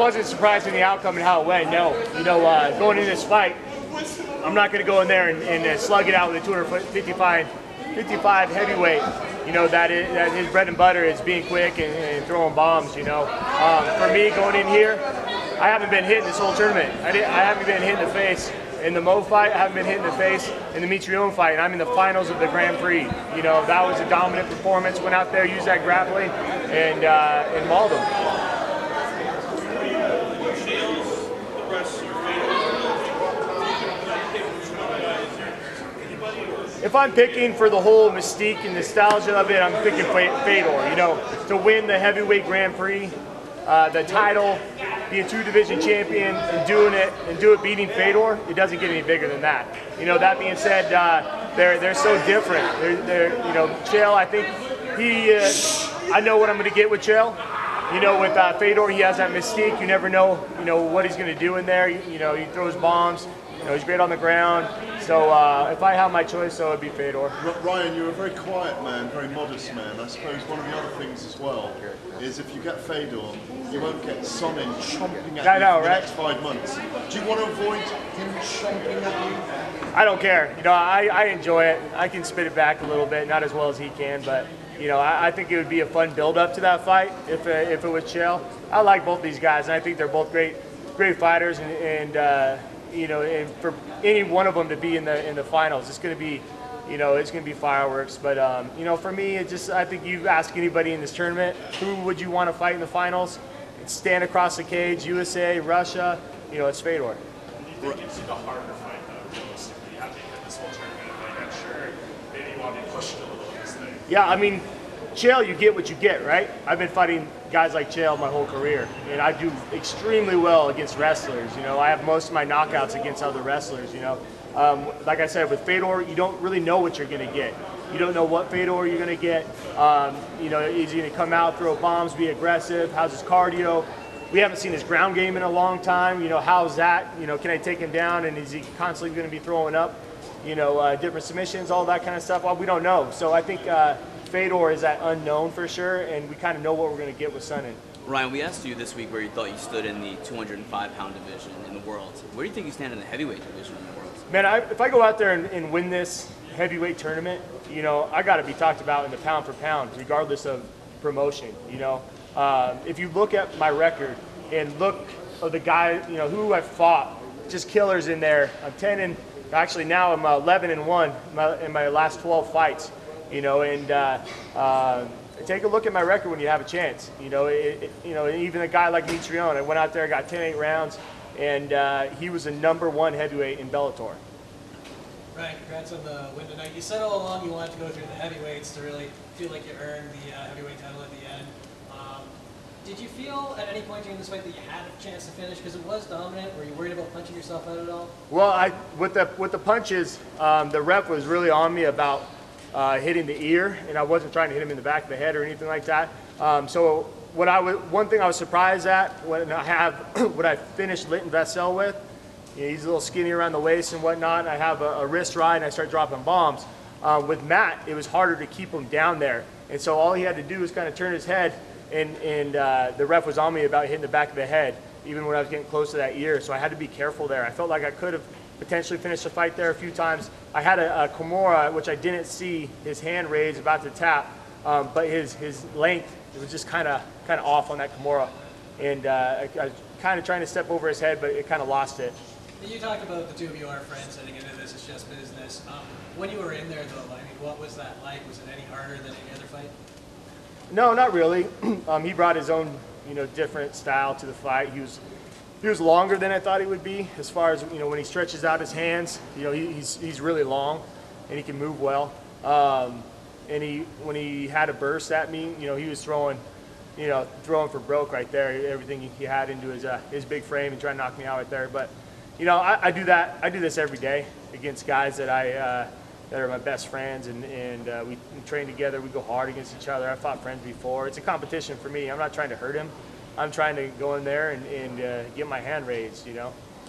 wasn't surprised in the outcome and how it went. No, going into this fight, I'm not going to go in there and slug it out with a 255 heavyweight. That his bread and butter is being quick and throwing bombs. For me going in here, I haven't been hit this whole tournament. I haven't been hit in the face in the Mo fight. I haven't been hit in the face in the Mitrione fight, and I'm in the finals of the Grand Prix. That was a dominant performance. Went out there, used that grappling, and mauled him. If I'm picking for the whole mystique and nostalgia of it, I'm picking Fedor. To win the heavyweight Grand Prix, the title, be a 2-division champion, and do it beating Fedor, it doesn't get any bigger than that. That being said, they're so different. Chael, I think I know what I'm going to get with Chael. With Fedor, he has that mystique. You never know, what he's going to do in there. He throws bombs. He's great on the ground. So if I have my choice, so it'd be Fedor. Ryan, you're a very quiet man, very modest man. I suppose one of the other things as well is if you get Fedor, you won't get Sonnen chomping at you for the next 5 months. Do you want to avoid him chomping at you? I don't care. I enjoy it. I can spit it back a little bit, not as well as he can, but I think it would be a fun build-up to that fight if it was Chael. I like both these guys, and I think they're both great fighters, and for any one of them to be in the finals, it's going to be, it's going to be fireworks. But for me, I think you ask anybody in this tournament, who would you want to fight in the finals? It's stand across the cage, USA, Russia. It's Fedor. Do you think it's a harder fight though, realistically, having hit this whole tournament? I'm sure maybe you want to be pushed a little in this thing. Yeah, I mean, Chael, you get what you get, right? I've been fighting guys like Chael my whole career, and I do extremely well against wrestlers. I have most of my knockouts against other wrestlers. Like I said, with Fedor, you don't really know what you're going to get. You don't know what Fedor you're going to get. Is he going to come out, throw bombs, be aggressive? How's his cardio? We haven't seen his ground game in a long time. How's that? Can I take him down, and is he constantly going to be throwing up, different submissions, all that kind of stuff? Well, we don't know. So I think Fedor is that unknown for sure, and we kind of know what we're going to get with Sonnen. Ryan, we asked you this week where you thought you stood in the 205-pound division in the world. Where do you think you stand in the heavyweight division in the world? Man, if I go out there and win this heavyweight tournament, I got to be talked about in the pound for pound, regardless of promotion. If you look at my record and look at the guy, who I've fought, just killers in there. I'm 10 and actually now I'm 11-1 in my last 12 fights. Take a look at my record when you have a chance. Even a guy like Mitrione, I went out there, got 10-8 rounds, and he was the #1 heavyweight in Bellator. Ryan, congrats on the win tonight. You said all along you wanted to go through the heavyweights to really feel like you earned the heavyweight title at the end. Did you feel at any point during this fight that you had a chance to finish? Because it was dominant. Were you worried about punching yourself out at all? Well, with the punches, the ref was really on me about hitting the ear, and I wasn't trying to hit him in the back of the head or anything like that. So one thing I was surprised at when I finished Linton Vassell with, he's a little skinny around the waist and whatnot, and I have a wrist ride and I start dropping bombs. With Matt, it was harder to keep him down there, and so all he had to do was kind of turn his head, and the ref was on me about hitting the back of the head, even when I was getting close to that ear. So I had to be careful there. I felt like I could have potentially finished the fight there a few times. I had a Kimura, which I didn't see his hand raised, about to tap, but his length, it was just kind of off on that Kimura, and I was kind of trying to step over his head, but it kind of lost it. You talked about the two of you are friends heading into this, it's just business. When you were in there though, what was that like? Was it any harder than any other fight? No, not really. He brought his own, different style to the fight. He was longer than I thought he would be, as far as, when he stretches out his hands, he's really long and he can move well. And when he had a burst at me, he was throwing for broke right there, everything he had into his big frame and trying to knock me out right there. But, I do that. I do this every day against guys that that are my best friends, and we train together. We go hard against each other. I've fought friends before. It's a competition for me. I'm not trying to hurt him. I'm trying to go in there and get my hand raised,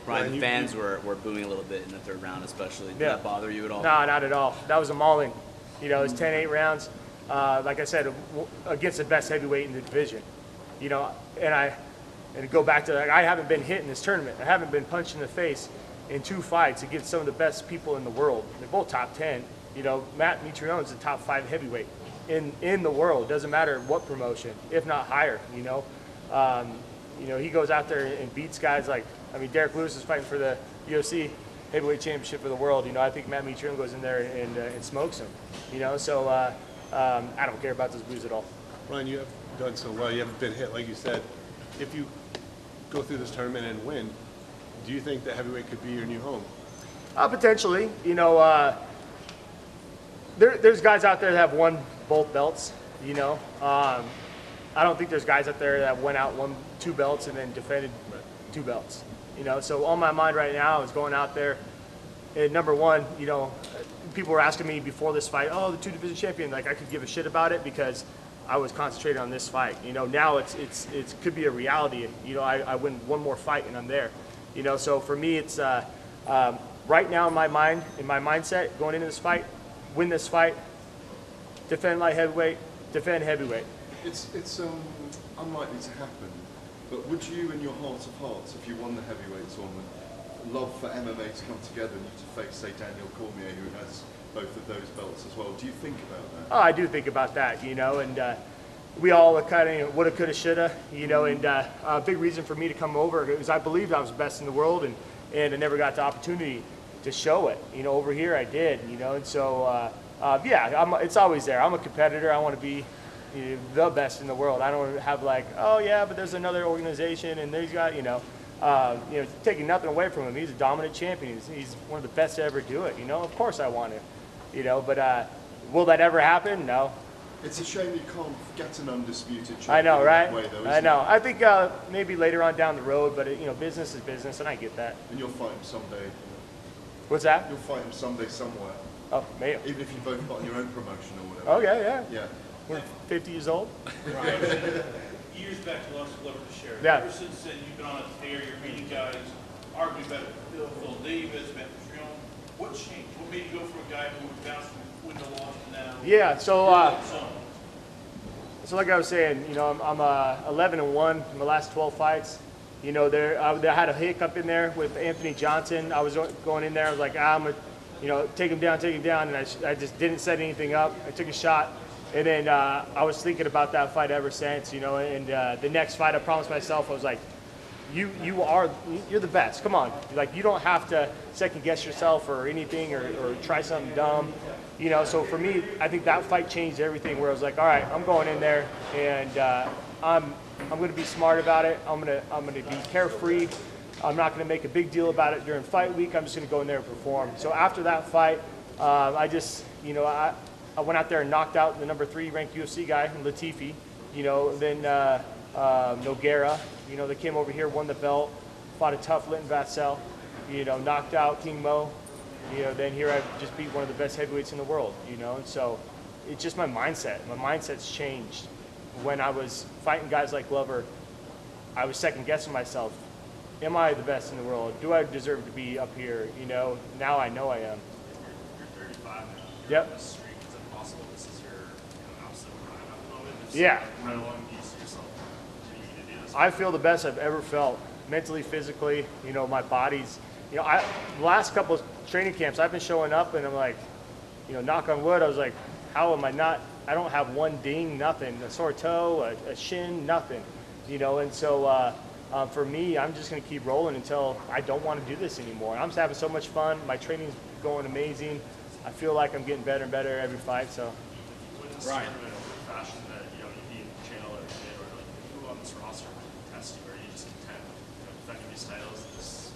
Ryan, the fans were booing a little bit in the third round especially. Did that bother you at all? No, not at all. That was a mauling. It was 10-8 rounds. Like I said, against the best heavyweight in the division. And And to go back to that, I haven't been hit in this tournament. I haven't been punched in the face in 2 fights against some of the best people in the world. They're both top 10. You know, Matt Mitrione is the top 5 heavyweight in the world. Doesn't matter what promotion, if not higher. You know, he goes out there and beats guys like, I mean, Derek Lewis is fighting for the UFC heavyweight championship for the world. You know, I think Matt Mitrione goes in there and smokes him. You know, so I don't care about those blues at all. Ryan, you have done so well. You haven't been hit, like you said. If you go through this tournament and win, do you think that heavyweight could be your new home? Potentially. You know, there's guys out there that have won both belts. You know, I don't think there's guys out there that went out, won 2 belts, and then defended 2 belts. You know, so on my mind right now is going out there. And number one, you know, people were asking me before this fight, oh, the 2 division champion, like I could give a shit about it because I was concentrated on this fight. You know, now it could be a reality. You know, I win 1 more fight and I'm there. You know, so for me, it's right now in my mind, in my mindset, going into this fight, win this fight, defend light heavyweight, defend heavyweight. It's unlikely to happen, but would you, in your heart of hearts, if you won the heavyweight tournament, love for MMA to come together and you to face, say, Daniel Cormier, who has both of those belts as well? Do you think about that? Oh, I do think about that, you know, and we all kind of woulda, coulda, shoulda, you know, and a big reason for me to come over is I believed I was the best in the world, and I never got the opportunity to show it. You know, over here I did, you know, and so, yeah, it's always there. I'm a competitor. I want to be the best in the world. I don't have like, oh yeah, but there's another organization and there's got, you know, taking nothing away from him. He's a dominant champion. He's one of the best to ever do it. You know, of course I want to, you know, but will that ever happen? No. It's a shame you can't get an undisputed champion. I know, right? Way, though, I know. I think maybe later on down the road, but you know, business is business, and I get that. And you'll fight him someday. What's that? You'll fight him someday somewhere. Oh, maybe. Even if you both got on your own promotion or whatever. Oh yeah. Yeah. We're 50 years old. Right. Years back to lots of love to share. Yeah. Ever since then, you've been on a tear. You're beating guys, arguably better than Phil Davis, Matt Mitrione. What changed? What made you go from a guy who bounced from win to loss to now? Yeah. So like I was saying, you know, I'm 11-1 in the last 12 fights. You know, I had a hiccup in there with Anthony Johnson. I was going in there. I was like, I'm gonna, you know, take him down, and I just didn't set anything up. I took a shot, and then I was thinking about that fight ever since. You know, and the next fight, I promised myself, I was like, you're the best. Come on, like you don't have to second guess yourself or anything or try something dumb. You know, so for me, I think that fight changed everything. Where I was like, all right, I'm going in there, and I'm going to be smart about it. I'm going to be carefree. I'm not going to make a big deal about it during fight week. I'm just going to go in there and perform. So after that fight, I just, you know, I went out there and knocked out the number 3 ranked UFC guy, Latifi. You know, then Nogueira. You know, they came over here, won the belt, fought a tough Linton Vassell. You know, knocked out King Mo. You know, then here I just beat one of the best heavyweights in the world, you know, and so it's just my mindset. My mindset's changed. When I was fighting guys like Glover, I was second guessing myself. Am I the best in the world? Do I deserve to be up here? You know, now I know I am. You're 35 now. Yep. On this streak. Is it possible this is your absolute prime at the moment? Yeah. How long do you see yourself continuing to do this? I feel the best I've ever felt, mentally, physically. You know, my body's, you know, the last couple of training camps, I've been showing up and I'm like, you know, knock on wood, I was like, how am I not, I don't have one ding, nothing, a sore toe, a shin, nothing, you know, and so for me, I'm just going to keep rolling until I don't want to do this anymore. I'm just having so much fun. My training's going amazing. I feel like I'm getting better and better every fight, so. With this tournament over fashion that, you know, you beat Channel or Fedor, like who on this roster can test you, or are you just content, you know, defending these titles this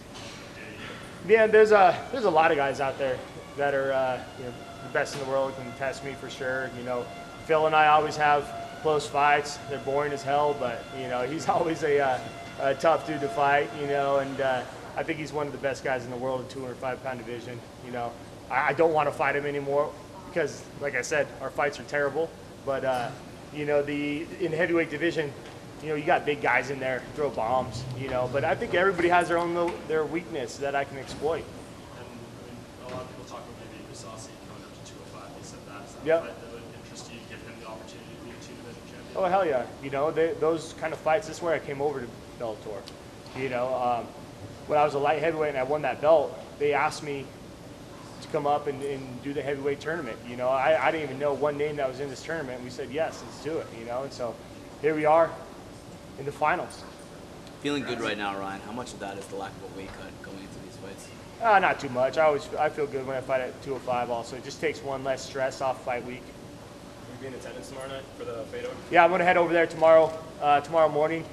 day? Yeah, there's a lot of guys out there that are you know, the best in the world, can test me for sure. You know, Phil and I always have close fights. They're boring as hell, but you know, he's always a tough dude to fight. You know, and I think he's one of the best guys in the world in 205-pound division. You know, I don't want to fight him anymore because, like I said, our fights are terrible. But you know, in the heavyweight division, you know, you got big guys in there, throw bombs, you know, but I think everybody has their weakness that I can exploit. And I mean, a lot of people talk about maybe Visasi coming up to 205. He said that. Is that Yep. a fight that would interest you, give him the opportunity to be a 2-division champion? Oh, hell yeah. You know, those kind of fights, this is where I came over Bellator. You know, when I was a light heavyweight and I won that belt, they asked me to come up and do the heavyweight tournament. You know, I didn't even know one name that was in this tournament. And we said, yes, let's do it, you know. And so here we are in the finals. Feeling good right now, Ryan. How much of that is the lack of a weight cut going into these fights? Not too much. I feel good when I fight at 205 also. It just takes one less stress off fight week. Will you be in attendance tomorrow night for the Fedor? Yeah, I'm going to head over there tomorrow morning.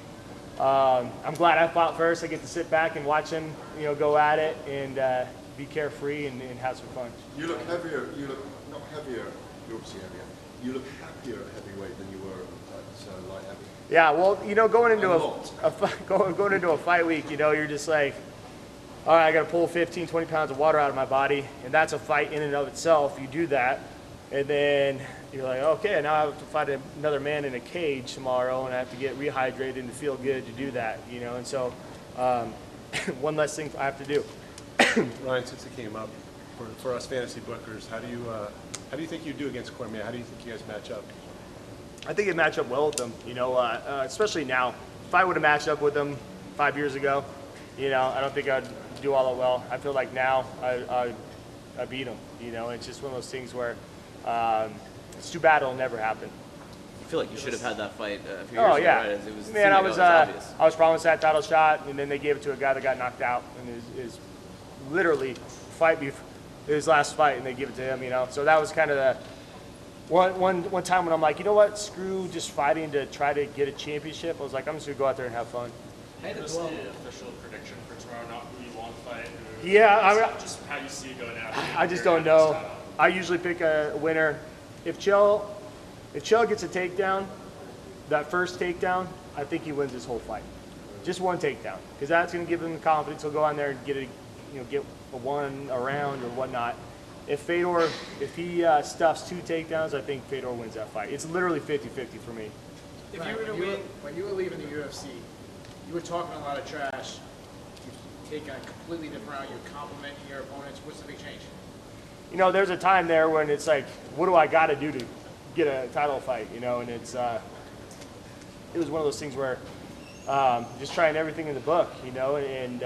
I'm glad I fought first. I get to sit back and watch him, you know, go at it and be carefree and have some fun. You look heavier. You look not heavier. You're obviously heavier. You look happier at heavyweight than you were at light heavy. Yeah, well, you know, going into going into a fight week, you know, you're just like, all right, I got to pull 15, 20 pounds of water out of my body, and that's a fight in and of itself. You do that, and then you're like, okay, now I have to fight another man in a cage tomorrow, and I have to get rehydrated and feel good to do that, you know. And so, one less thing I have to do. Ryan, since it came up, for us fantasy bookers, how do you think you do against Cormier? How do you think you guys match up? I think it matched up well with them, you know, especially now. If I would have matched up with them 5 years ago, you know, I don't think I'd do all that well. I feel like now I beat them, you know. It's just one of those things where it's too bad it'll never happen. I feel like you should have had that fight a few years ago, yeah. right? It was, Man, I was promised that title shot, and then they gave it to a guy that got knocked out, and is literally his last fight, and they give it to him, you know. So that was kind of the one time when I'm like, you know what, screw just fighting to try to get a championship. I was like, I'm just gonna go out there and have fun. What's the official prediction for tomorrow? Not who you want to fight. Just how you see it going out. I just don't know. I usually pick a winner. If Chell gets a takedown, that first takedown, I think he wins this whole fight. Just one takedown, because that's going to give him the confidence. He'll go on there and get a one around or whatnot. If Fedor, he stuffs 2 takedowns, I think Fedor wins that fight. It's literally 50-50 for me. If you were to win, when you were leaving the UFC, you were talking a lot of trash. You take a completely different route. You're complimenting your opponents. What's the big change? You know, there's a time there when it's like, what do I got to do to get a title fight? You know, and it was one of those things where just trying everything in the book, you know, and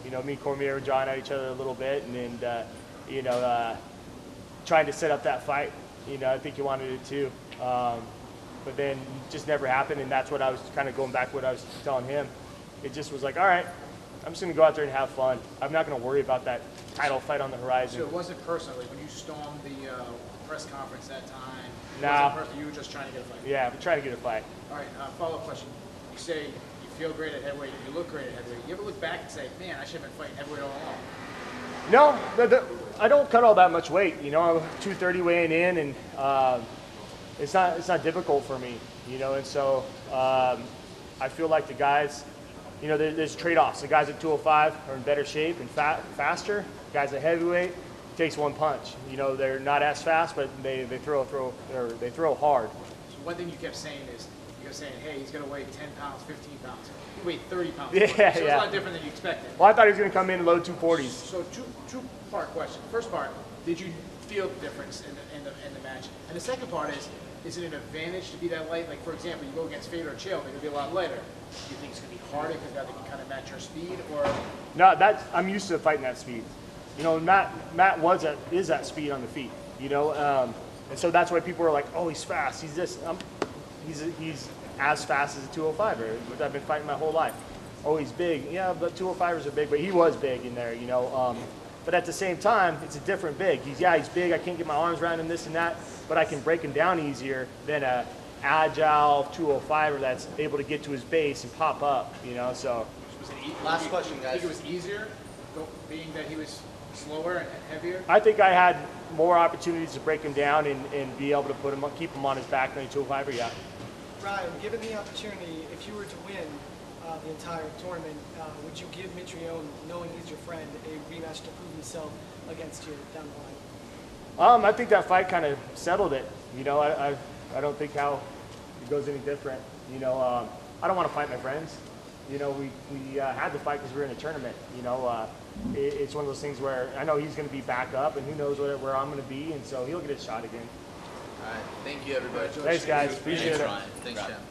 you know, me and Cormier were jawing at each other a little bit, and you know, trying to set up that fight. You know, I think he wanted it too, but then it just never happened, and that's what I was kind of going back to what I was telling him. It just was like, all right, I'm just going to go out there and have fun. I'm not going to worry about that title fight on the horizon. So it wasn't personally when you stormed the press conference that time? No. It wasn't personal, you were just trying to get a fight? Yeah, we're trying to get a fight. All right, follow-up question. You say you feel great at heavyweight, you look great at heavyweight. You ever look back and say, man, I should have been fighting heavyweight all along? No, I don't cut all that much weight. You know, I'm 230 weighing in, and it's not difficult for me. You know, and so I feel like the guys, you know, there's trade-offs. The guys at 205 are in better shape and faster. Guys at heavyweight takes one punch. You know, they're not as fast, but they throw hard. So one thing you kept saying is, you kept saying, hey, he's going to weigh 10 pounds, 15 pounds. He weighed 30 pounds. Yeah, so it's a lot different than you expected. Well, I thought he was going to come in low 240s. So two-part question. First part, did you feel the difference in the match? And the second part is it an advantage to be that light? Like, for example, you go against Fedor or Chael, they're going to be a lot lighter. Do you think it's going to be harder because now they can kind of match your speed? Or No, I'm used to fighting that speed. You know, Matt is that speed on the feet. You know, and so that's why people are like, oh, he's fast. He's this. He's as fast as a 205er, which I've been fighting my whole life. Oh, he's big. Yeah, but 205ers are big, but he was big in there. You know, but at the same time, it's a different big. He's big. I can't get my arms around him, this and that, but I can break him down easier than a agile 205er that's able to get to his base and pop up. You know, so. Last question, guys. Do you think it was easier, being that he was slower and heavier? I think I had more opportunities to break him down and be able to keep him on his back than a 205er. Yeah. Ryan, given the opportunity, if you were to win the entire tournament, would you give Mitrione, knowing he's your friend, a rematch to prove himself against you down the line? I think that fight kind of settled it. You know, I don't think how it goes any different. You know, I don't want to fight my friends. You know, we had to fight because we were in a tournament. You know, it's one of those things where I know he's going to be back up, and who knows where I'm going to be, and so he'll get his shot again. All right, thank you, everybody. Thanks, guys. Appreciate it. Thanks, Ryan. Thanks, Jeff.